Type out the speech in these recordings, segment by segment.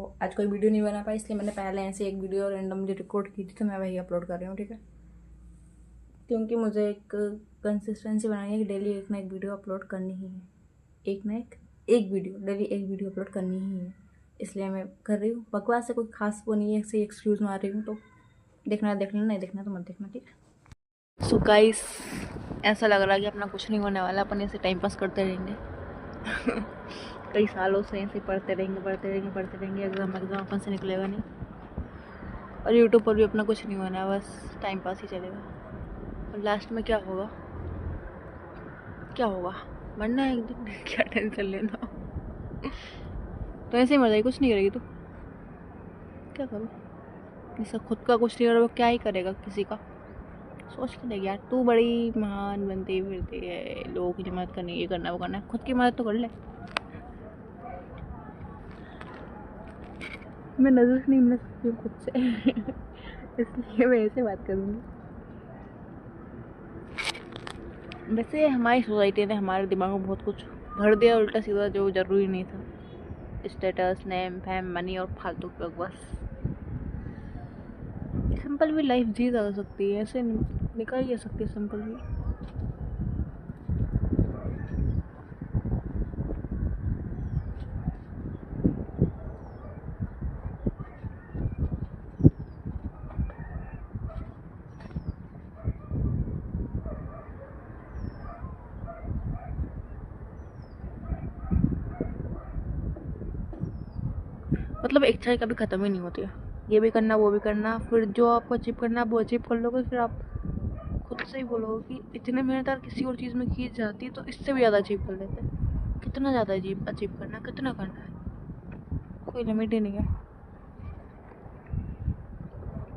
तो आज कोई वीडियो नहीं बना पाई, इसलिए मैंने पहले ऐसे एक वीडियो रैंडमली रिकॉर्ड की थी, तो मैं वही अपलोड कर रही हूँ। ठीक है, क्योंकि मुझे एक कंसिस्टेंसी बनानी है कि डेली एक ना एक वीडियो अपलोड करनी ही है। एक ना एक वीडियो डेली एक वीडियो अपलोड करनी ही है, इसलिए मैं कर रही हूँ। बकवास से कोई खास वो नहीं है, ऐसे एक्सक्यूज़ मार रही हूँ। तो देखना देख लेना, नहीं देखना तो मत देखना। ठीक है। सो गाइस, ऐसा लग रहा है कि अपना कुछ नहीं होने वाला, अपन ऐसे टाइम पास करते रहेंगे। कई सालों से ऐसे पढ़ते रहेंगे। एग्ज़ाम अपन से निकलेगा नहीं, और यूट्यूब पर भी अपना कुछ नहीं होना है, बस टाइम पास ही चलेगा। और लास्ट में क्या होगा मरना है एक दिन। क्या टेंशन लेना। तो ऐसे ही मर जाएगी, कुछ नहीं करेगी तो क्या करो। जिसका खुद का कुछ नहीं हो रहा वो क्या ही करेगा किसी का। सोच के देख यार, तू बड़ी महान बनती फिरती है, लोगों की मदद करनी, ये करना वो करना है, खुद की मदद तो कर ले। मैं नजर नहीं मिल सकती हूँ खुद से। इसलिए मैं ऐसे बात करूँगी। वैसे हमारी सोसाइटी ने हमारे दिमाग में बहुत कुछ भर दिया उल्टा सीधा, जो ज़रूरी नहीं था। स्टेटस, नेम, फैम, मनी और फालतू की बकवास। सिंपल भी लाइफ जी जा सकती है, ऐसे निकाल जा सकती है सिंपल भी। मतलब इच्छाएं कभी ख़त्म ही नहीं होती है। ये भी करना वो भी करना, फिर जो आपको अचीव करना वो अचीव कर लोगे, फिर आप खुद से ही बोलोगे कि इतने मेहनत अगर किसी और चीज़ में की जाती है तो इससे भी ज़्यादा अचीव कर लेते हैं। कितना ज़्यादा अचीव करना, कितना करना है, कोई लिमिट ही नहीं है।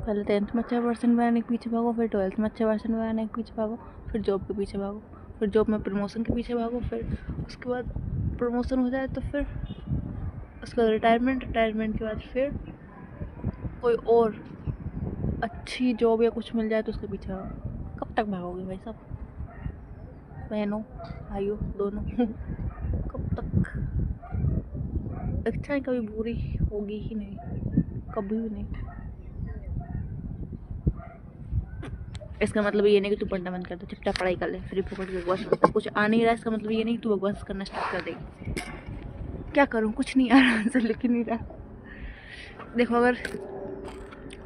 पहले 10th में अच्छा परसेंट बनाने के पीछे भागो, फिर 12th में अच्छा परसेंट बनाने के पीछे भागो, फिर जॉब के पीछे भागो, फिर जॉब में प्रमोशन के पीछे भागो, फिर उसके बाद प्रमोशन हो जाए तो फिर उसके बाद रिटायरमेंट के बाद फिर कोई और अच्छी जॉब या कुछ मिल जाए तो उसके पीछे भागो। कब तक भागोगे भाई साहब, बहनों भाइयों दोनों। कब तक। इच्छाएं कभी बुरी होगी ही नहीं, कभी भी नहीं। इसका मतलब ये नहीं कि तू पढ़ना बंद कर दे, चुपचाप पढ़ाई कर ले, फ्री फोकट बकवास करता कुछ आ नहीं रहा। इसका मतलब ये नहीं कि तू बकवास करना स्टार्ट कर देगी। क्या करूँ, कुछ नहीं आ रहा, आंसर लिख नहीं रहा। देखो, अगर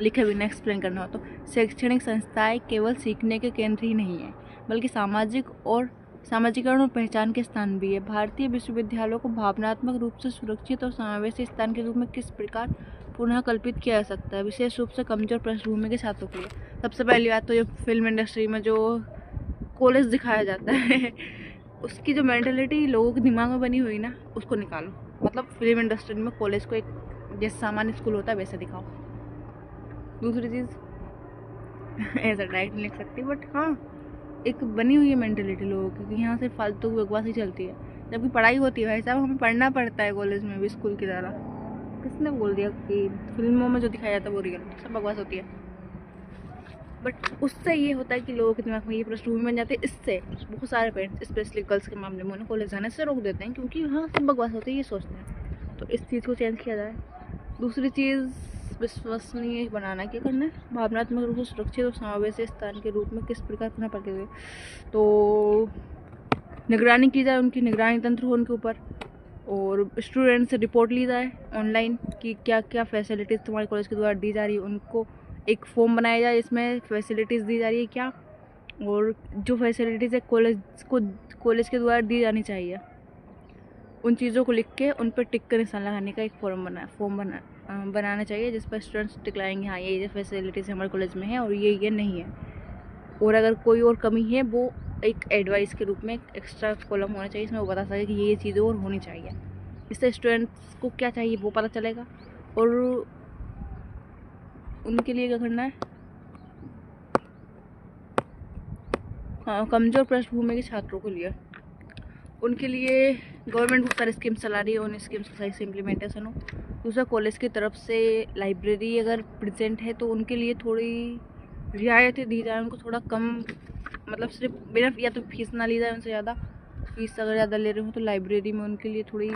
लिखे बिना एक्सप्लेन करना हो तो शैक्षणिक संस्थाएं केवल सीखने के केंद्र ही नहीं है, बल्कि सामाजिकरण और पहचान के स्थान भी है। भारतीय विश्वविद्यालयों को भावनात्मक रूप से सुरक्षित और समावेशी स्थान के रूप में किस प्रकार पुनः कल्पित किया जा सकता है, विशेष रूप से कमजोर पृष्ठभूमि के छात्रों के लिए। सबसे पहली बात तो ये फिल्म इंडस्ट्री में जो कॉलेज दिखाया जाता है, उसकी जो मेंटेलिटी लोगों के दिमाग में बनी हुई ना, उसको निकालो। मतलब फिल्म इंडस्ट्री में कॉलेज को एक जैसे सामान्य स्कूल होता है वैसे दिखाओ। दूसरी चीज़, ऐसा डायरेक्ट नहीं लिख सकती, बट हाँ, एक बनी हुई है मेंटेलिटी लोगों की कि यहाँ से फालतू बकवास ही चलती है, जबकि पढ़ाई होती है भाई साहब, हमें पढ़ना पड़ता है कॉलेज में भी स्कूल की तरह। किसने बोल दिया कि फिल्मों में जो दिखाया जाता है वो रियल, सब बकवास होती है। बट उससे ये होता है कि लोगों के दिमाग में ये पृष्ठभूमि बन जाती है। इससे बहुत सारे पेरेंट्स, स्पेशली गर्ल्स के मामले में, उन्हें कॉलेज जाने से रोक देते हैं, क्योंकि हाँ सब बकवास होती है ये सोचते हैं। तो इस चीज़ को चेंज किया जाए। दूसरी चीज़, विश्वसनीय बनाना। क्या करना है, भावनात्मक रूप से सुरक्षित और समावेशी स्थान के रूप में किस प्रकार पुनः पकड़े हुए, तो निगरानी की जाए, उनकी निगरानी तंत्र हो उनके ऊपर, और स्टूडेंट से रिपोर्ट ली जाए ऑनलाइन कि क्या क्या फैसिलिटीज़ तुम्हारे कॉलेज के द्वारा दी जा रही है। उनको एक फॉर्म बनाया जाए, इसमें फैसिलिटीज़ दी जा रही है क्या, और जो फैसिलिटीज़ है कॉलेज के द्वारा दी जानी चाहिए, उन चीज़ों को लिख के उन पर टिक का निशान लगाने का एक फॉर्म बनाना चाहिए, जिस पर स्टूडेंट्स टिक लगाएंगे हाँ ये फैसिलिटीज़ हमारे कॉलेज में है और ये नहीं है। और अगर कोई और कमी है वो एक एडवाइस के रूप में एक एक्स्ट्रा कॉलम होना चाहिए, इसमें वो बता सके कि ये चीज़ें और होनी चाहिए। इससे स्टूडेंट्स को क्या चाहिए वो पता चलेगा, और उनके लिए क्या करना है, हाँ, कमज़ोर पृष्ठभूमि के छात्रों के लिए, उनके लिए गवर्नमेंट बहुत सारी स्कीम्स चला रही है, उन स्कीम्स का सही से इम्प्लीमेंटेशन हो। दूसरा, कॉलेज की तरफ से लाइब्रेरी अगर प्रेजेंट है तो उनके लिए थोड़ी रियायतें दी जाए, उनको थोड़ा कम, मतलब सिर्फ बिना या तो फीस ना ली जाए उनसे ज़्यादा, फीस अगर ज़्यादा ले रहे हो तो लाइब्रेरी में उनके लिए थोड़ी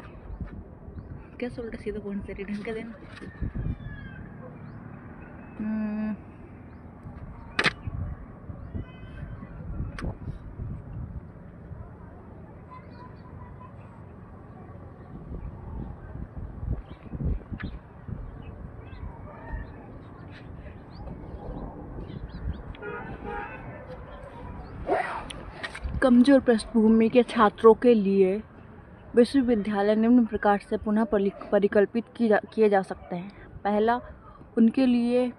कैसे उल्टा सीधा कौन से ढंग का देना। कमजोर पृष्ठभूमि के छात्रों के लिए विश्वविद्यालय निम्न प्रकार से पुनः परिकल्पित किए जा सकते हैं। पहला, उनके लिए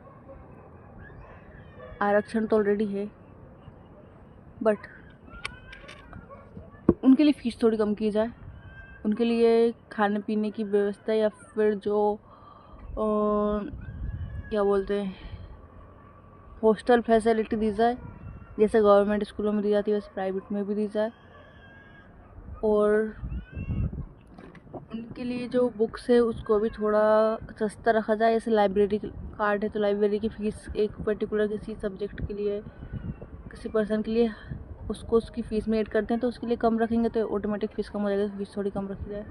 आरक्षण तो ऑलरेडी है, बट उनके लिए फीस थोड़ी कम की जाए। उनके लिए खाने पीने की व्यवस्था या फिर जो क्या बोलते हैं हॉस्टल फैसिलिटी दी जाए, जैसे गवर्नमेंट स्कूलों में दी जाती है वैसे प्राइवेट में भी दी जाए। और उनके लिए जो बुक्स है उसको भी थोड़ा सस्ता रखा जाए। जैसे लाइब्रेरी कार्ड है तो लाइब्रेरी की फ़ीस एक पर्टिकुलर किसी सब्जेक्ट के लिए किसी पर्सन के लिए उसको उसकी फ़ीस में ऐड करते हैं तो उसके लिए कम रखेंगे तो ऑटोमेटिक फ़ीस कम हो जाएगी, तो फ़ीस थोड़ी कम रखी जाए।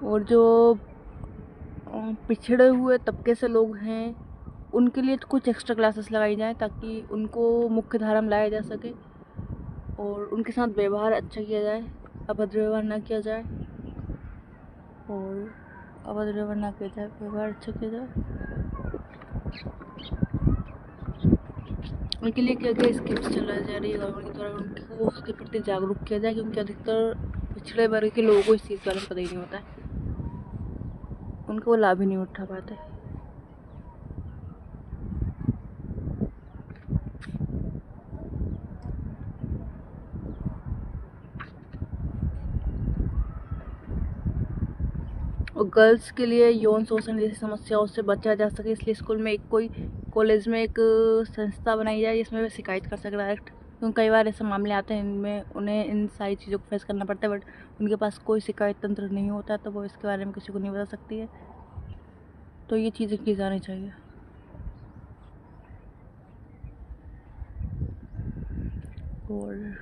और जो पिछड़े हुए तबके से लोग हैं उनके लिए तो कुछ एक्स्ट्रा क्लासेस लगाई जाएँ ताकि उनको मुख्य धारा में लाया जा सके और उनके साथ व्यवहार अच्छा किया जाए, अभद्र व्यवहार ना किया जाए और अभद्र व्यवहार ना किया जाए, व्यवहार अच्छा किया जाए। उनके लिए क्या क्या स्कीम्स चलाई जा रही है गवर्नमेंट के द्वारा, उनको उसके प्रति जागरूक किया जाए क्योंकि अधिकतर पिछड़े वर्ग के लोगों को इस चीज़ के बारे में पता ही नहीं होता है, उनको वो लाभ ही नहीं उठा पाते। और गर्ल्स के लिए यौन शोषण जैसी समस्याओं से बचा जा सके इसलिए स्कूल में कॉलेज में एक संस्था बनाई जाए जिसमें वे शिकायत कर सके डायरेक्ट, क्योंकि कई बार ऐसे मामले आते हैं इनमें उन्हें इन सारी चीज़ों को फेस करना पड़ता है बट उनके पास कोई शिकायत तंत्र नहीं होता तो वो इसके बारे में किसी को नहीं बता सकती है। तो ये चीज़ें की जानी चाहिए। और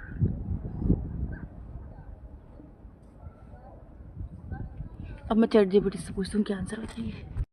अब मैं ChatGPT से पूछती हूँ क्या आंसर बताइए।